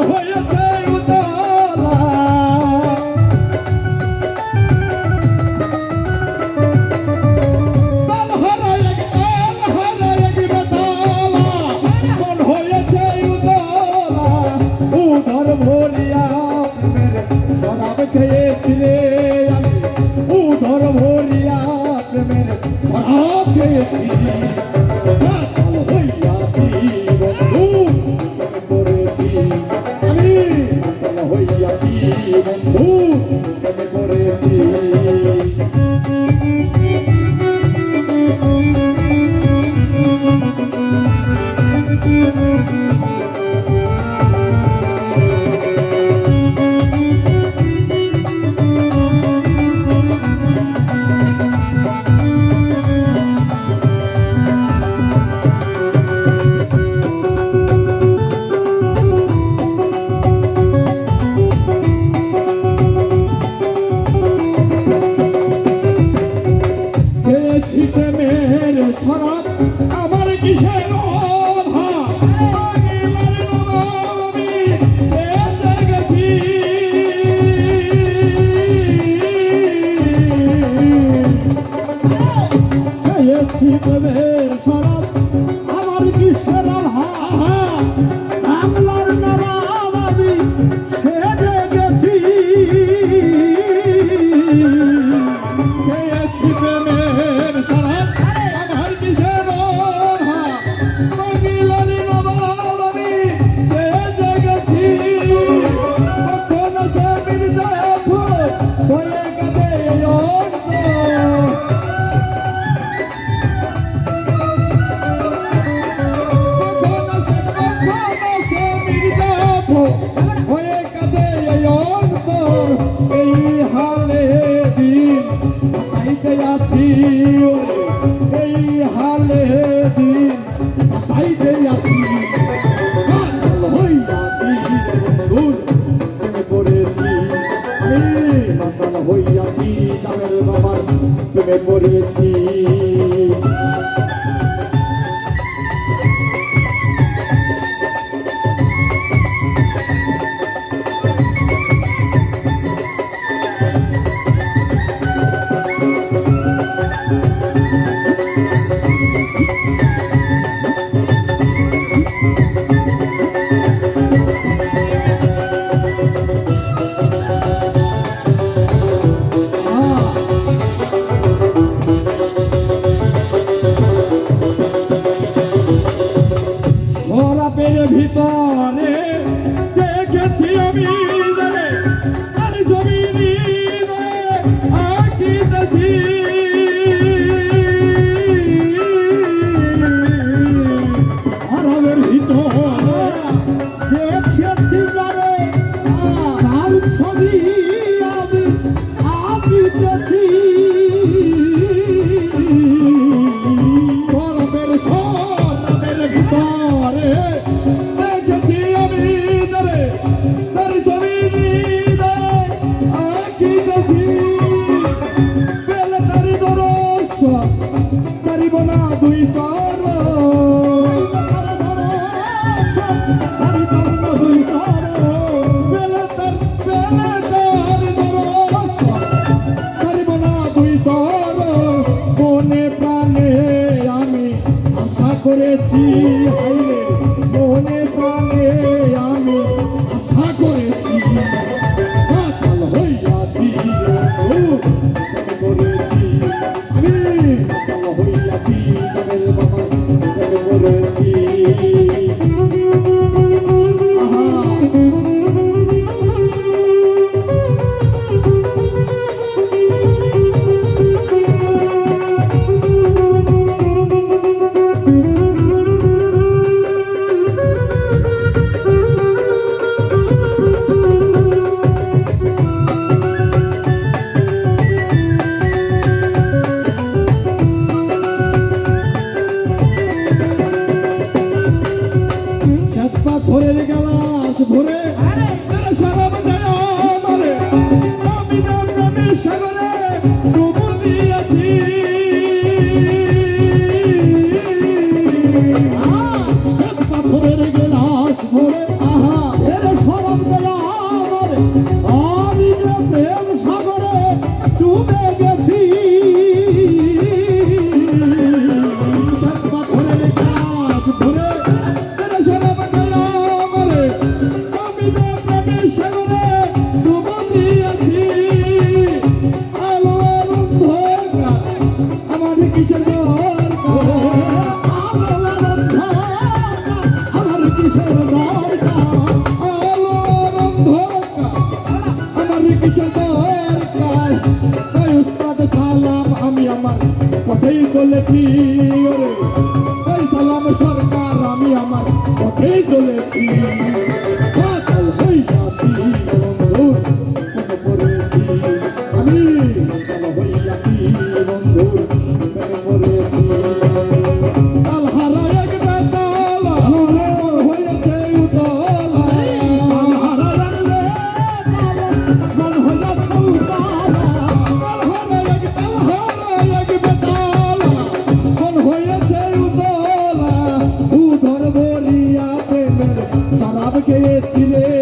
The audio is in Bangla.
হয়েছে উতলা তাল হারায় এক বেতালা মন হয়েছে উতলা উধর ভরিয়া প্রেমের শরাব খেয়েছি রে আমি উধর ভরিয়া প্রেমের শরাব খেয়েছি পাগল হইয়াছি বন্ধু করেছি আমি পাগল হইয়াছি বন্ধু করেছি প্রেমের শরাব আমার কিসের অভাব পাগলার নবাব আমি সেজে গেছি খেয়েছি প্রেমের শরাব আমার কিসের অভাব বাংলার নবাব আমি সেজে গেছি খেয়েছি প্রেমের শরাব আমার কিসের অভাব পাগলার নবাব আমি সেজে গেছি কখন সে মির্জাফর হয়ে কাঁদে অন্ত হয়ে কাঁদে অন্তর এই হালে দিন কাটাইতে আছি এই হালে দিন কাটাইতে আছি পাগল হইয়াছি বন্ধুর প্রেমে পড়েছি আমি পাগল হইয়াছি জামের বাবার প্রেমে পড়েছি শরাবের ভিতরে দেখেছি আমি জানে আর ছবি নিয়ে আঁকিতেছি শরাবের ভিতরে দেখেছি জানে আর ছবি আমি আঁকিতেছি শরাবের ভিতরে দেখেছি আমি জানে তার ছবি নিয়ে আঁকিতেছি পেলে তার দর্শন সারিব না দুই চর পেলে তার দর্শন সারিব না দুই চর মনে প্রাণে আমি আশা করেছি হাইরে মনে প্রাণে আমি আশা করেছি পাগল হইয়াছি করেছি আমি পাগল হইয়াছি তাদের বাবা করেছি পাথরের গ্লাস ভরে শরাব দেয় আমারে আমি প্রেমের সাগরে ডুবো দিয়েছি পাথরের গ্লাস ভরে উদর ভরিয়া প্রেমের শরাব খেয়েছি রে